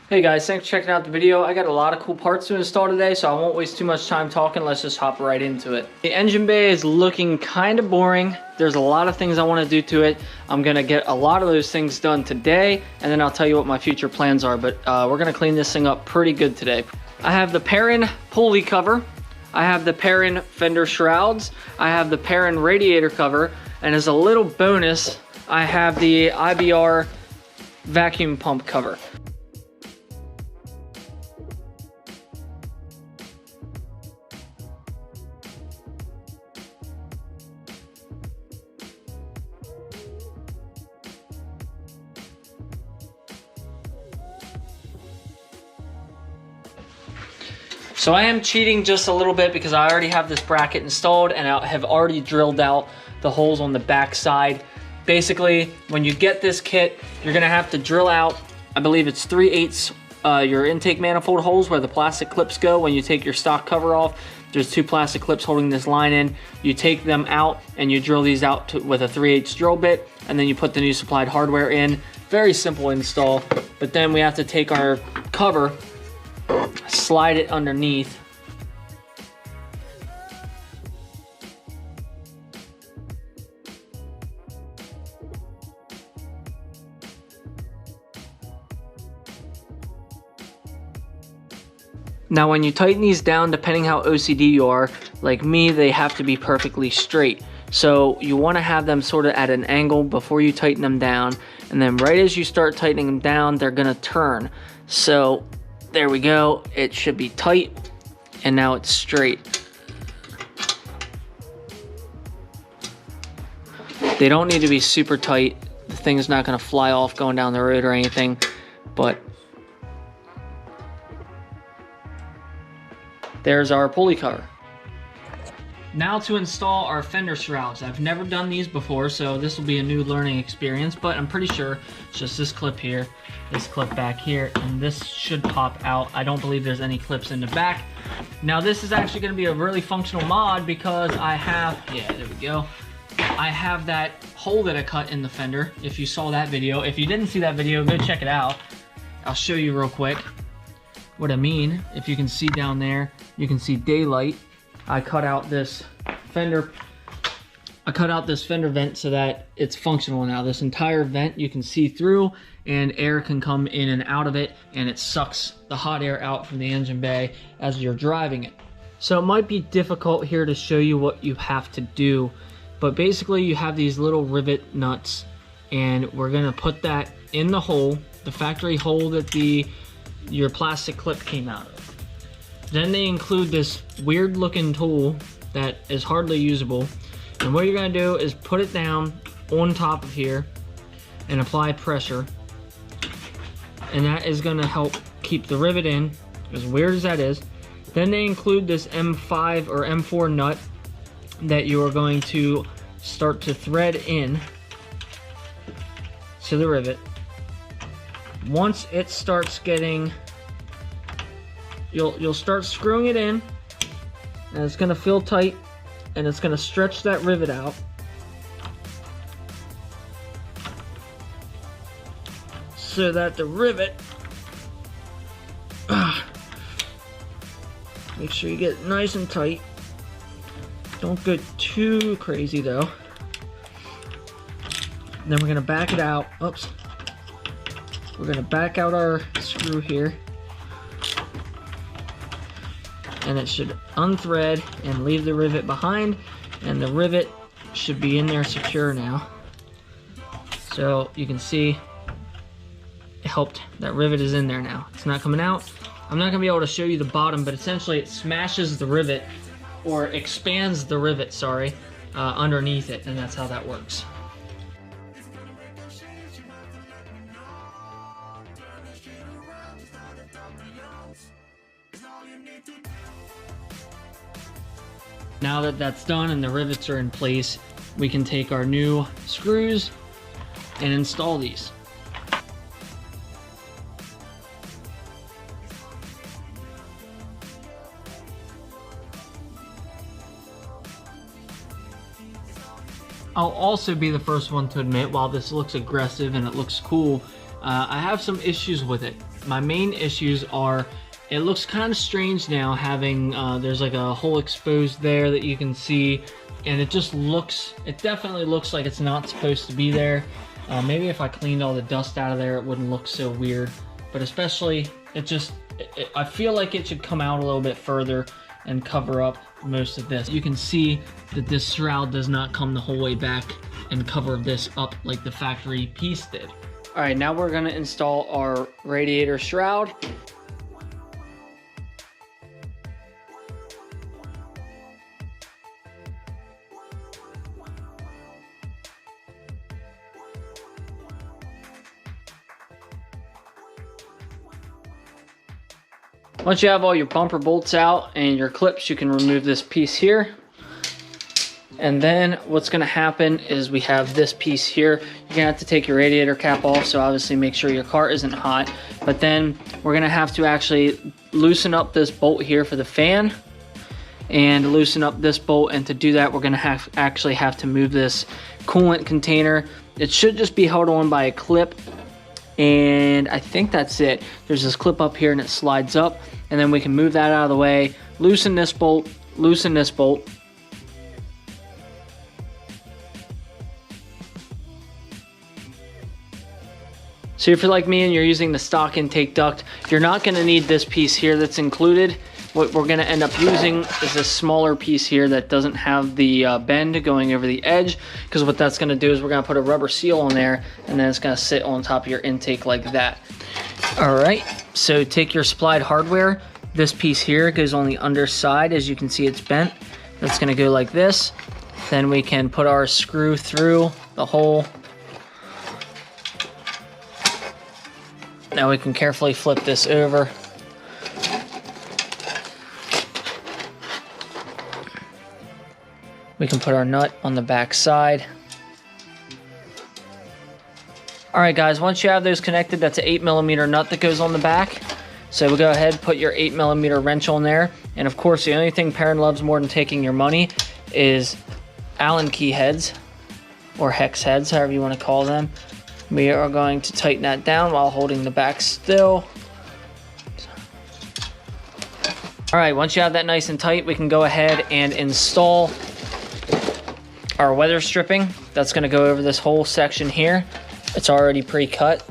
Hey guys, thanks for checking out the video. I got a lot of cool parts to install today, so I won't waste too much time talking. Let's just hop right into it. The engine bay is looking kind of boring. There's a lot of things I want to do to it. I'm going to get a lot of those things done today, and then I'll tell you what my future plans are, but we're going to clean this thing up pretty good today. I have the Perrin pulley cover. I have the Perrin Fender Shrouds. I have the Perrin radiator cover, and as a little bonus, I have the IBR vacuum pump cover. So I am cheating just a little bit because I already have this bracket installed and I have already drilled out the holes on the back side. Basically, when you get this kit, you're gonna have to drill out, I believe it's 3/8 your intake manifold holes where the plastic clips go. When you take your stock cover off, there's 2 plastic clips holding this line in. You take them out and you drill these out with a 3/8 drill bit, and then you put the new supplied hardware in. Very simple install, but then we have to take our cover, slide it underneath, now when you tighten these down, depending how OCD you are, like me, they have to be perfectly straight. So you want to have them sort of at an angle before you tighten them down, and then right as you start tightening them down, they're gonna turn. So there we go, it should be tight, and now it's straight. They don't need to be super tight. The thing's not gonna fly off going down the road or anything, but there's our pulley cover. Now to install our fender shrouds. I've never done these before, so this will be a new learning experience, but I'm pretty sure it's just this clip here, this clip back here, and this should pop out. I don't believe there's any clips in the back. Now this is actually gonna be a really functional mod because I have, yeah, there we go. I have that hole that I cut in the fender. If you saw that video, if you didn't see that video, go check it out. I'll show you real quick what I mean. If you can see down there, you can see daylight. I cut out this fender vent so that it's functional now. This entire vent you can see through, and air can come in and out of it, and it sucks the hot air out from the engine bay as you're driving it. So it might be difficult here to show you what you have to do, but basically you have these little rivet nuts, and we're gonna put that in the hole, the factory hole that your plastic clip came out of. Then they include this weird looking tool that is hardly usable, and what you're going to do is put it down on top of here and apply pressure, and that is going to help keep the rivet in, as weird as that is. Then they include this M5 or M4 nut that you are going to start to thread in to the rivet. Once it starts getting, you'll start screwing it in, and it's gonna feel tight, and it's gonna stretch that rivet out. So that the rivet, make sure you get it nice and tight. Don't go too crazy though. Then we're gonna back it out. Oops. We're gonna back out our screw here, and it should unthread and leave the rivet behind, and the rivet should be in there secure now. So you can see it helped. That rivet is in there now. It's not coming out. I'm not gonna be able to show you the bottom, but essentially it smashes the rivet, or expands the rivet, sorry, underneath it, and that's how that works. Now that that's done and the rivets are in place, we can take our new screws and install these. I'll also be the first one to admit, while this looks aggressive and it looks cool, I have some issues with it. my main issues are, it looks kind of strange now having, there's like a hole exposed there that you can see, and it definitely looks like it's not supposed to be there. Maybe if I cleaned all the dust out of there, it wouldn't look so weird, but especially, I feel like it should come out a little bit further and cover up most of this. You can see that this shroud does not come the whole way back and cover this up like the factory piece did. All right, now we're gonna install our radiator shroud. Once you have all your bumper bolts out and your clips, you can remove this piece here. And then what's gonna happen is we have this piece here. You're gonna have to take your radiator cap off, so obviously make sure your car isn't hot. But then we're gonna have to actually loosen up this bolt here for the fan and loosen up this bolt. And to do that, we're gonna actually have to move this coolant container. It should just be held on by a clip. And I think that's it. There's this clip up here and it slides up, and then we can move that out of the way, loosen this bolt, loosen this bolt. So if you're like me and you're using the stock intake duct, you're not gonna need this piece here that's included. What we're gonna end up using is this smaller piece here that doesn't have the bend going over the edge, because what that's gonna do is we're gonna put a rubber seal on there, and then it's gonna sit on top of your intake like that. All right, so take your supplied hardware. This piece here goes on the underside. As you can see, it's bent. That's gonna go like this. Then we can put our screw through the hole. Now we can carefully flip this over. We can put our nut on the back side. All right, guys, once you have those connected, that's an 8mm nut that goes on the back. So we'll go ahead, put your 8mm wrench on there. And of course, the only thing Perrin loves more than taking your money is Allen key heads, or hex heads, however you want to call them. We are going to tighten that down while holding the back still. All right, once you have that nice and tight, we can go ahead and install our weather stripping. That's gonna go over this whole section here. It's already pre-cut.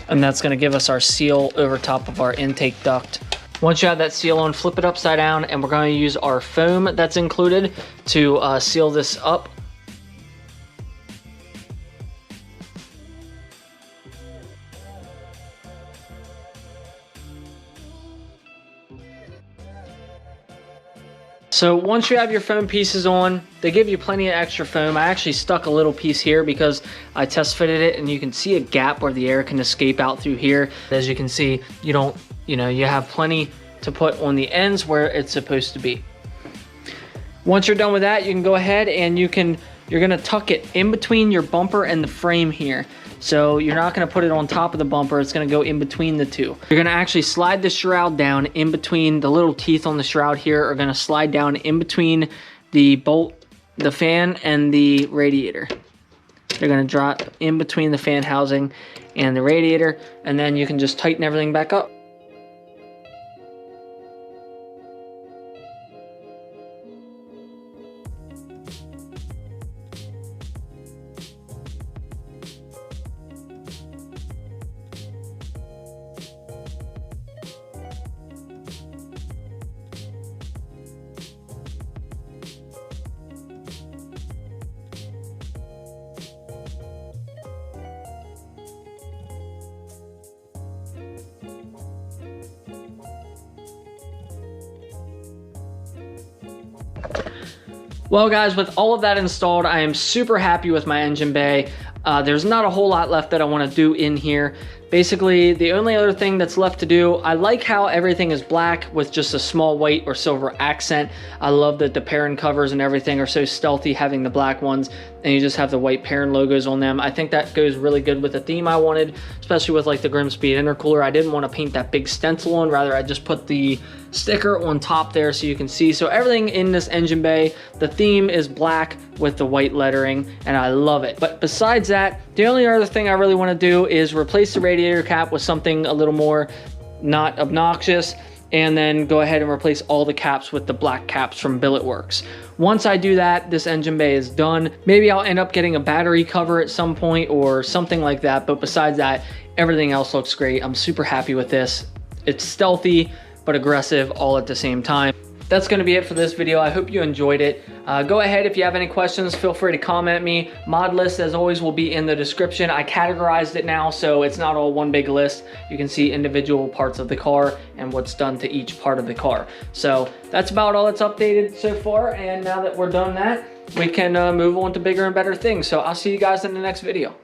And that's gonna give us our seal over top of our intake duct. Once you have that seal on, flip it upside down, and we're gonna use our foam that's included to seal this up. So once you have your foam pieces on, they give you plenty of extra foam. I actually stuck a little piece here because I test fitted it, and you can see a gap where the air can escape out through here. As you can see, you have plenty to put on the ends where it's supposed to be. Once you're done with that, you can go ahead and you're gonna tuck it in between your bumper and the frame here. So you're not gonna put it on top of the bumper, it's gonna go in between the two. You're gonna actually slide the shroud down in between the little teeth on the shroud here, are gonna slide down in between the bolt, the fan, and the radiator. They're gonna drop in between the fan housing and the radiator, and then you can just tighten everything back up. Well guys, with all of that installed, I am super happy with my engine bay. There's not a whole lot left that I want to do in here. Basically, the only other thing that's left to do, I like how everything is black with just a small white or silver accent. I love that the Perrin covers and everything are so stealthy, having the black ones, and you just have the white Perrin logos on them. I think that goes really good with the theme I wanted, especially with like the Grimmspeed intercooler. I didn't want to paint that big stencil on, rather I just put the sticker on top there so you can see. So everything in this engine bay, the theme is black with the white lettering, and I love it. But besides that, the only other thing I really want to do is replace the radiator cap with something a little more not obnoxious, and then go ahead and replace all the caps with the black caps from Billetworks. Once I do that, this engine bay is done. Maybe I'll end up getting a battery cover at some point or something like that, but besides that, everything else looks great. I'm super happy with this. It's stealthy but aggressive all at the same time. That's going to be it for this video. I hope you enjoyed it. Go ahead, if you have any questions, feel free to comment me. Mod list, as always, will be in the description. I categorized it now, so it's not all one big list. You can see individual parts of the car and what's done to each part of the car. So that's about all that's updated so far, and now that we're done that, we can move on to bigger and better things. So I'll see you guys in the next video.